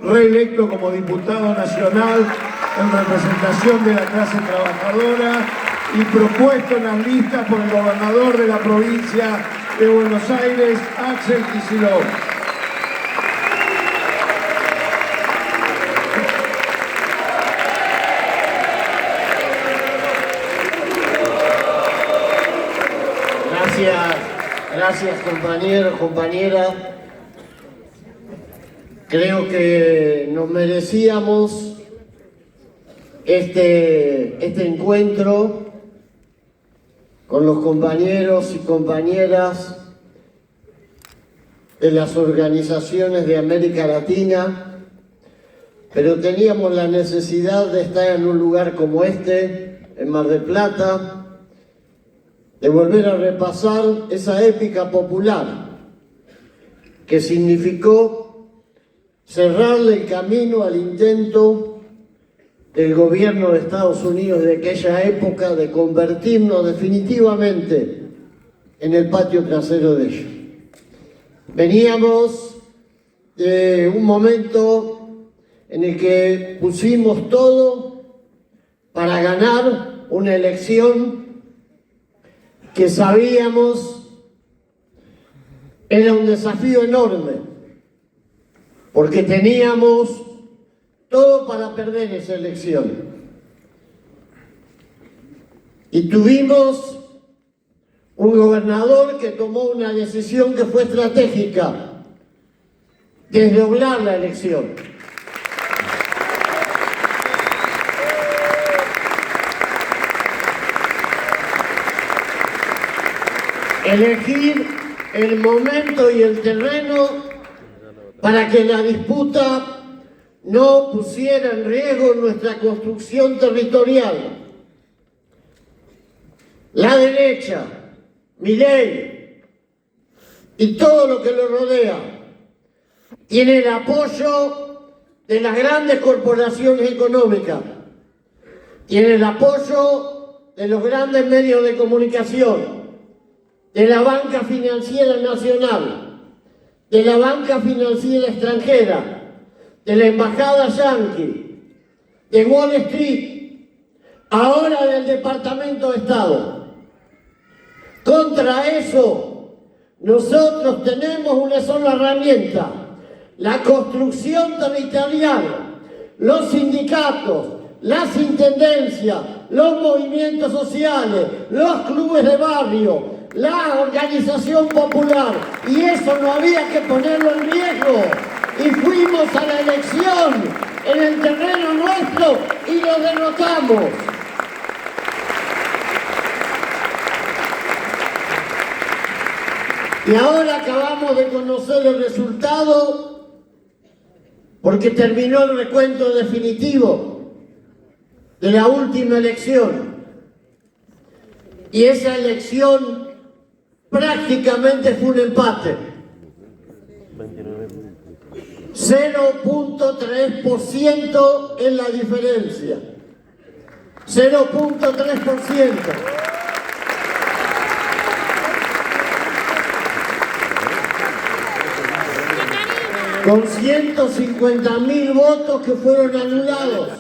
reelecto como diputado nacional en representación de la clase trabajadora y propuesto en las listas por el gobernador de la provincia de Buenos Aires, Axel Kicillof. Gracias compañeros, compañeras. Creo que nos merecíamos este encuentro con los compañeros y compañeras de las organizaciones de América Latina, pero teníamos la necesidad de estar en un lugar como este, en Mar del Plata, de volver a repasar esa épica popular que significó cerrarle el camino al intento del gobierno de Estados Unidos de aquella época de convertirnos definitivamente en el patio trasero de ellos. Veníamos de un momento en el que pusimos todo para ganar una elección que sabíamos era un desafío enorme, porque teníamos todo para perder esa elección. Y tuvimos un gobernador que tomó una decisión que fue estratégica: desdoblar la elección. Elegir el momento y el terreno para que la disputa no pusiera en riesgo nuestra construcción territorial. La derecha, Milei y todo lo que lo rodea tiene el apoyo de las grandes corporaciones económicas, tiene el apoyo de los grandes medios de comunicación, de la banca financiera nacional, de la banca financiera extranjera, de la embajada yanqui, de Wall Street, ahora del Departamento de Estado. Contra eso, nosotros tenemos una sola herramienta: la construcción territorial, los sindicatos, las intendencias, los movimientos sociales, los clubes de barrio, la organización popular, y eso no había que ponerlo en riesgo. Y fuimos a la elección en el terreno nuestro y lo derrotamos. Y ahora acabamos de conocer el resultado, porque terminó el recuento definitivo de la última elección. Y esa elección prácticamente fue un empate. 0.3% es la diferencia. 0.3%. Con 150.000 votos que fueron anulados.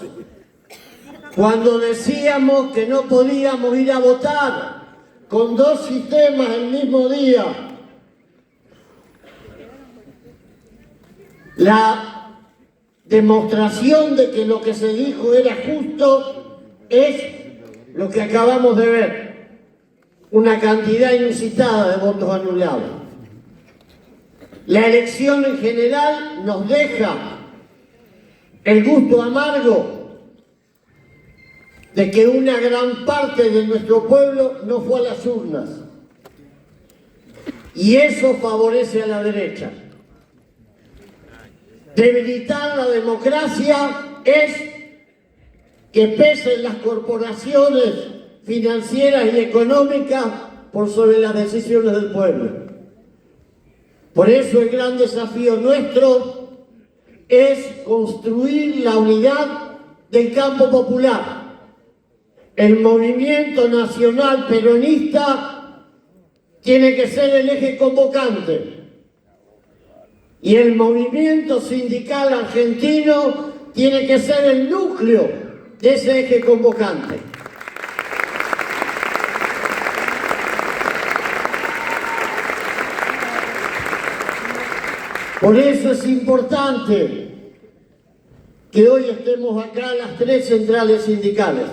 Cuando decíamos que no podíamos ir a votar con dos sistemas el mismo día. La demostración de que lo que se dijo era justo es lo que acabamos de ver: una cantidad inusitada de votos anulados. La elección en general nos deja el gusto amargo de que una gran parte de nuestro pueblo no fue a las urnas. Y eso favorece a la derecha. Debilitar la democracia es que pesen las corporaciones financieras y económicas por sobre las decisiones del pueblo. Por eso el gran desafío nuestro es construir la unidad del campo popular. El movimiento nacional peronista tiene que ser el eje convocante. Y el movimiento sindical argentino tiene que ser el núcleo de ese eje convocante. Por eso es importante que hoy estemos acá las tres centrales sindicales.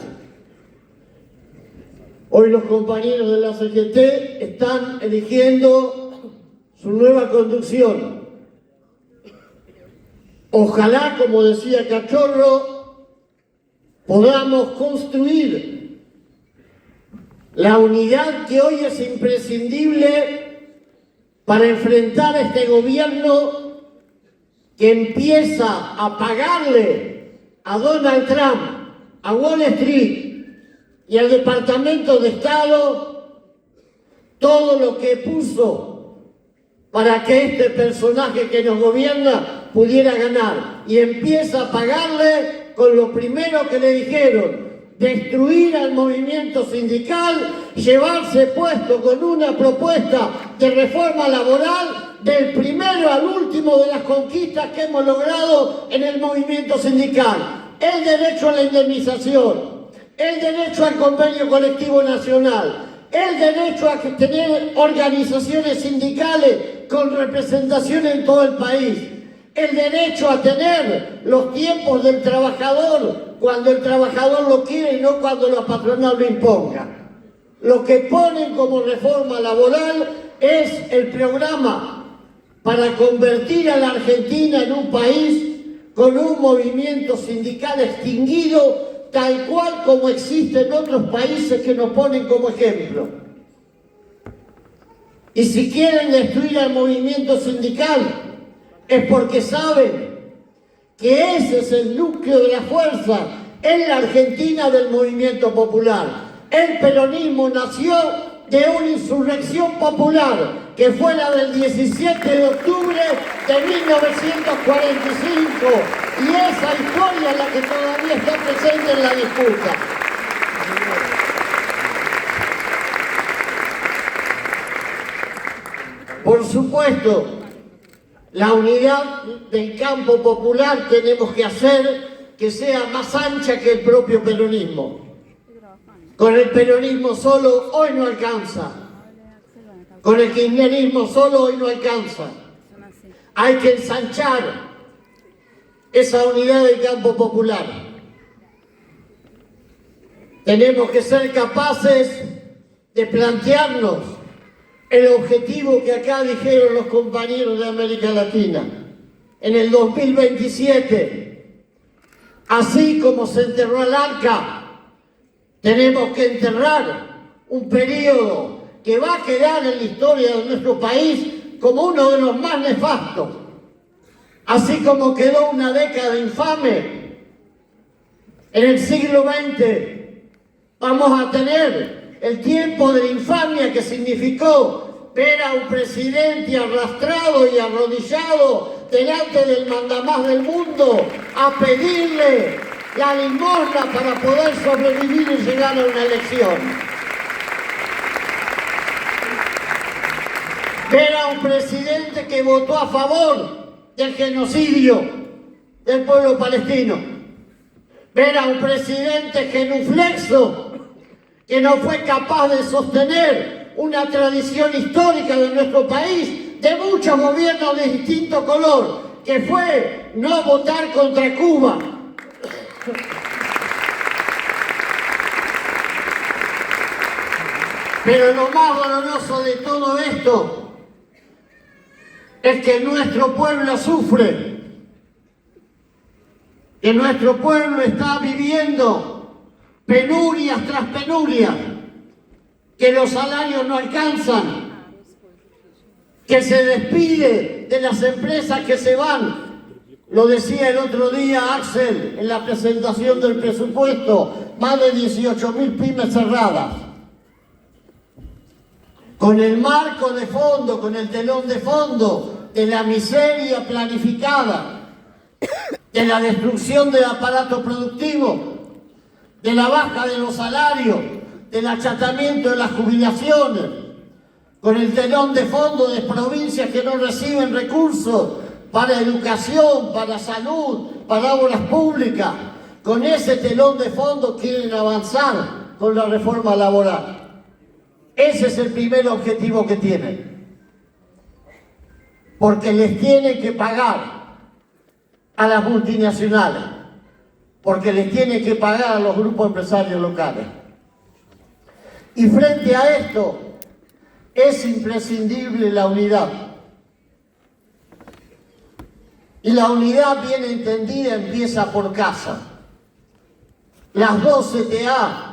Hoy los compañeros de la CGT están eligiendo su nueva conducción. Ojalá, como decía Cachorro, podamos construir la unidad que hoy es imprescindible para enfrentar a este gobierno que empieza a pagarle a Donald Trump, a Wall Street y al Departamento de Estado todo lo que puso para que este personaje que nos gobierna pudiera ganar. Y empieza a pagarle con lo primero que le dijeron: destruir al movimiento sindical, llevarse puesto con una propuesta de reforma laboral del primero al último de las conquistas que hemos logrado en el movimiento sindical. El derecho a la indemnización, el derecho al convenio colectivo nacional, el derecho a tener organizaciones sindicales con representación en todo el país, el derecho a tener los tiempos del trabajador cuando el trabajador lo quiere y no cuando la patronal lo imponga. Lo que ponen como reforma laboral es el programa para convertir a la Argentina en un país con un movimiento sindical extinguido, tal cual como existe en otros países que nos ponen como ejemplo. Y si quieren destruir al movimiento sindical, es porque saben que ese es el núcleo de la fuerza en la Argentina del movimiento popular. El peronismo nació de una insurrección popular que fue la del 17 de octubre de 1945, y esa historia es la que todavía está presente en la disputa. Por supuesto, la unidad del campo popular tenemos que hacer que sea más ancha que el propio peronismo. Con el peronismo solo hoy no alcanza. Con el kirchnerismo solo hoy no alcanza. Hay que ensanchar esa unidad del campo popular. Tenemos que ser capaces de plantearnos el objetivo que acá dijeron los compañeros de América Latina. En el 2027, así como se enterró al Arca, tenemos que enterrar un periodo que va a quedar en la historia de nuestro país como uno de los más nefastos. Así como quedó una década infame en el siglo XX, vamos a tener el tiempo de la infamia que significó ver a un presidente arrastrado y arrodillado delante del mandamás del mundo a pedirle la limosna para poder sobrevivir y llegar a una elección. Ver a un presidente que votó a favor del genocidio del pueblo palestino. Ver a un presidente genuflexo que no fue capaz de sostener una tradición histórica de nuestro país, de muchos gobiernos de distinto color, que fue no votar contra Cuba. Pero lo más doloroso de todo esto es que nuestro pueblo sufre, que nuestro pueblo está viviendo penurias tras penurias, que los salarios no alcanzan, que se despide de las empresas que se van. Lo decía el otro día Axel en la presentación del presupuesto, más de 18.000 pymes cerradas. Con el marco de fondo, con el telón de fondo de la miseria planificada, de la destrucción del aparato productivo, de la baja de los salarios, del achatamiento de las jubilaciones, con el telón de fondo de provincias que no reciben recursos para educación, para salud, para obras públicas. Con ese telón de fondo quieren avanzar con la reforma laboral. Ese es el primer objetivo que tienen. Porque les tienen que pagar a las multinacionales, porque les tienen que pagar a los grupos empresarios locales. Y frente a esto, es imprescindible la unidad. Y la unidad bien entendida empieza por casa. Las dos CTA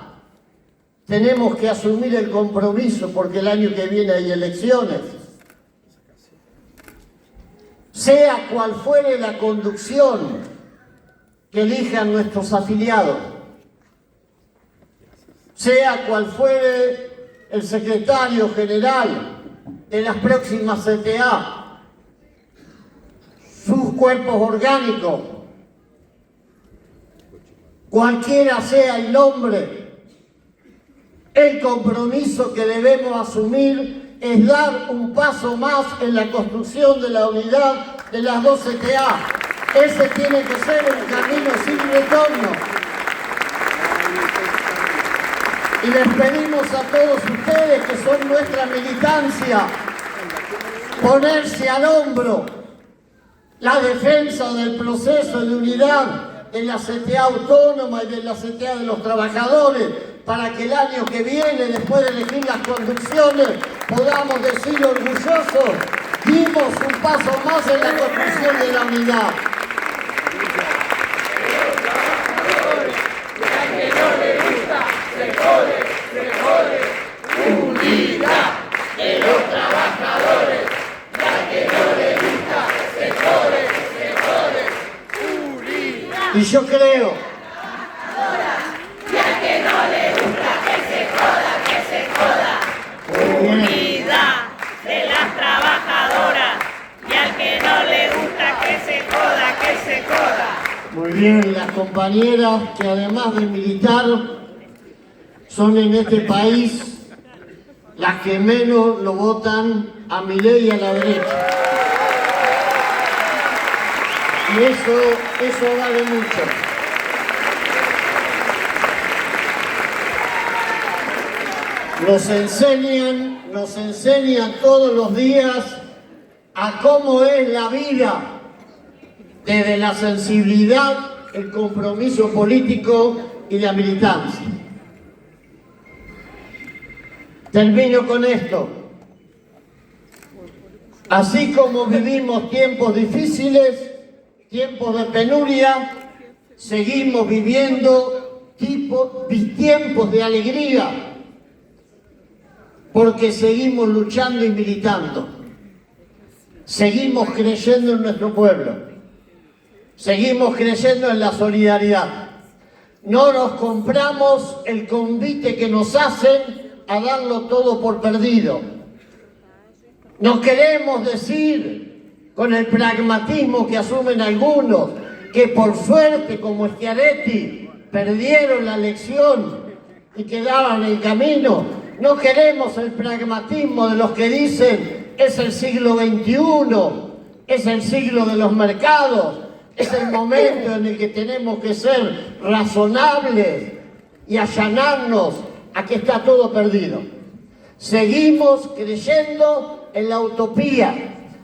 tenemos que asumir el compromiso, porque el año que viene hay elecciones. Sea cual fuere la conducción que elijan nuestros afiliados, sea cual fuere el secretario general de las próximas CTA, sus cuerpos orgánicos, cualquiera sea el nombre, el compromiso que debemos asumir es dar un paso más en la construcción de la unidad de las dos CTA. Ese tiene que ser un camino sin retorno. Y les pedimos a todos ustedes, que son nuestra militancia, ponerse al hombro la defensa del proceso de unidad de la CTA autónoma y de la CTA de los trabajadores, para que el año que viene, después de elegir las conducciones, podamos decir orgullosos: dimos un paso más en la construcción de la unidad. Unidad de los trabajadores, ya que no le gusta, se jode, unidad. Y yo creo Ya que no le gusta, que se joda, unidad de las trabajadoras, y al que no le gusta, que se joda. muy bien las compañeras que, además de militar, son en este país las que menos lo votan a Milei y a la derecha. Y eso vale mucho. Nos enseñan todos los días a cómo es la vida, desde la sensibilidad, el compromiso político y la militancia. Termino con esto. Así como vivimos tiempos difíciles, tiempos de penuria, seguimos viviendo tiempos de alegría, porque seguimos luchando y militando. Seguimos creyendo en nuestro pueblo. Seguimos creyendo en la solidaridad. No nos compramos el convite que nos hacen a darlo todo por perdido. No queremos decir, con el pragmatismo que asumen algunos, que por suerte, como Schiaretti, perdieron la elección y quedaban en el camino. No queremos el pragmatismo de los que dicen: es el siglo XXI, es el siglo de los mercados, es el momento en el que tenemos que ser razonables y allanarnos a que está todo perdido. Seguimos creyendo en la utopía,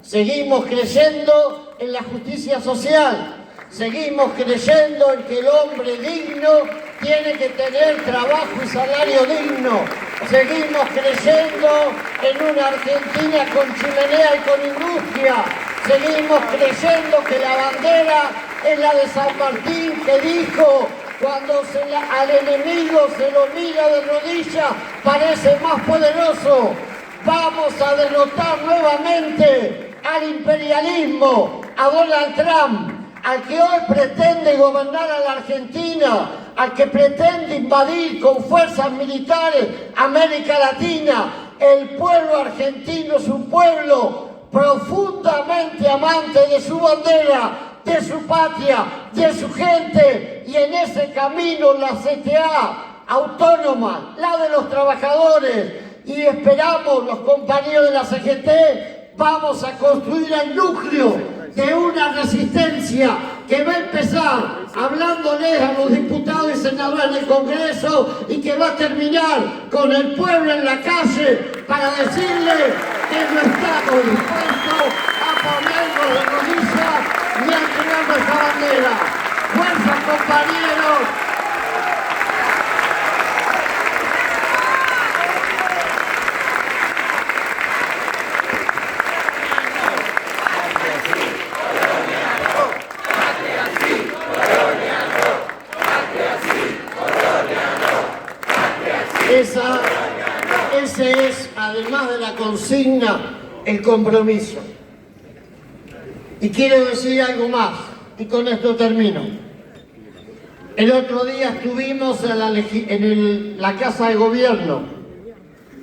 seguimos creyendo en la justicia social, seguimos creyendo en que el hombre digno tiene que tener trabajo y salario digno, seguimos creyendo en una Argentina con chimenea y con industria, seguimos creyendo que la bandera es la de San Martín, que dijo: cuando al enemigo se lo mira de rodillas, parece más poderoso. Vamos a derrotar nuevamente al imperialismo, a Donald Trump, al que hoy pretende gobernar a la Argentina, al que pretende invadir con fuerzas militares América Latina. El pueblo argentino es un pueblo profundamente amante de su bandera, de su patria, de su gente, y en ese camino la CTA autónoma, la de los trabajadores, y esperamos los compañeros de la CGT, vamos a construir el núcleo de una resistencia que va a empezar hablándoles a los diputados y senadores en el Congreso y que va a terminar con el pueblo en la calle para decirle que no estamos dispuestos a ponernos de rodillas ni a entregar nuestra bandera. ¡Fuerza, compañeros! Ese es, además de la consigna, el compromiso. Y quiero decir algo más, y con esto termino. El otro día estuvimos en la Casa de Gobierno.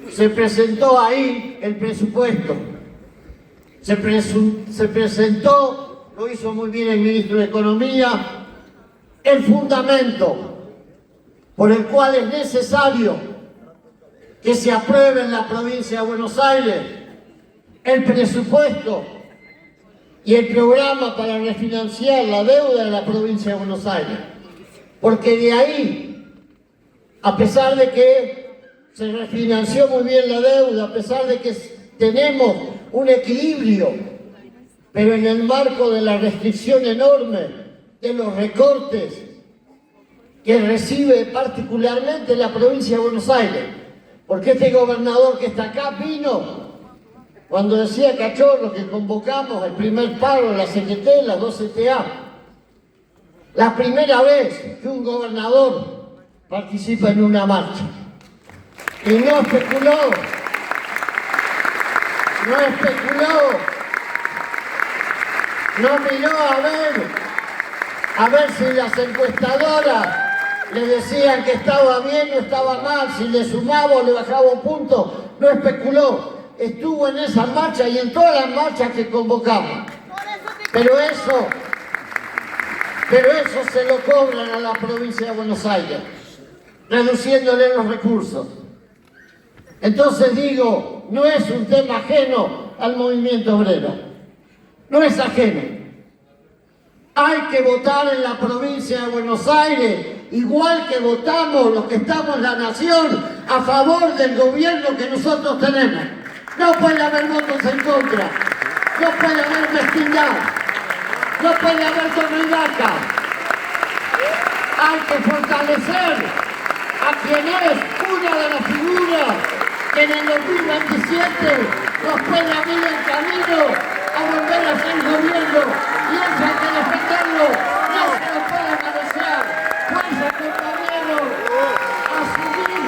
Se presentó ahí el presupuesto. Se presentó, lo hizo muy bien el ministro de Economía, el fundamento por el cual es necesario que se apruebe en la provincia de Buenos Aires el presupuesto y el programa para refinanciar la deuda de la provincia de Buenos Aires. Porque de ahí, a pesar de que se refinanció muy bien la deuda, a pesar de que tenemos un equilibrio, pero en el marco de la restricción enorme de los recortes que recibe particularmente la provincia de Buenos Aires, porque este gobernador que está acá vino cuando decía Cachorro que convocamos el primer paro de la CGT, las 2 CTA. La primera vez que un gobernador participa en una marcha. Y no especuló, no miró a ver si las encuestadoras le decían que estaba bien o estaba mal, si le sumaba o le bajaba un punto, no especuló, estuvo en esa marcha y en todas las marchas que convocamos. Pero eso se lo cobran a la provincia de Buenos Aires, reduciéndole los recursos. Entonces digo, no es un tema ajeno al movimiento obrero, no es ajeno. Hay que votar en la provincia de Buenos Aires, igual que votamos los que estamos en la nación, a favor del gobierno que nosotros tenemos. No puede haber votos en contra, no puede haber mezquindad, no puede haber torridaca. Hay que fortalecer a quien es una de las figuras que en el 2027 nos puede abrir el camino a volver a ser gobierno. Y eso hay que defenderlo, no se lo puede negociar. Fuerza, compañeros, a asumir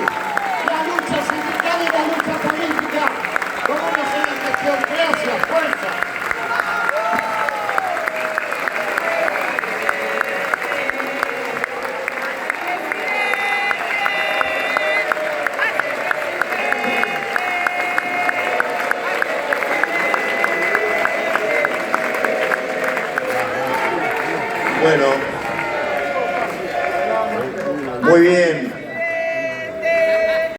la lucha sindical y la lucha política como una sola gestión. Gracias, fuerza. Bueno.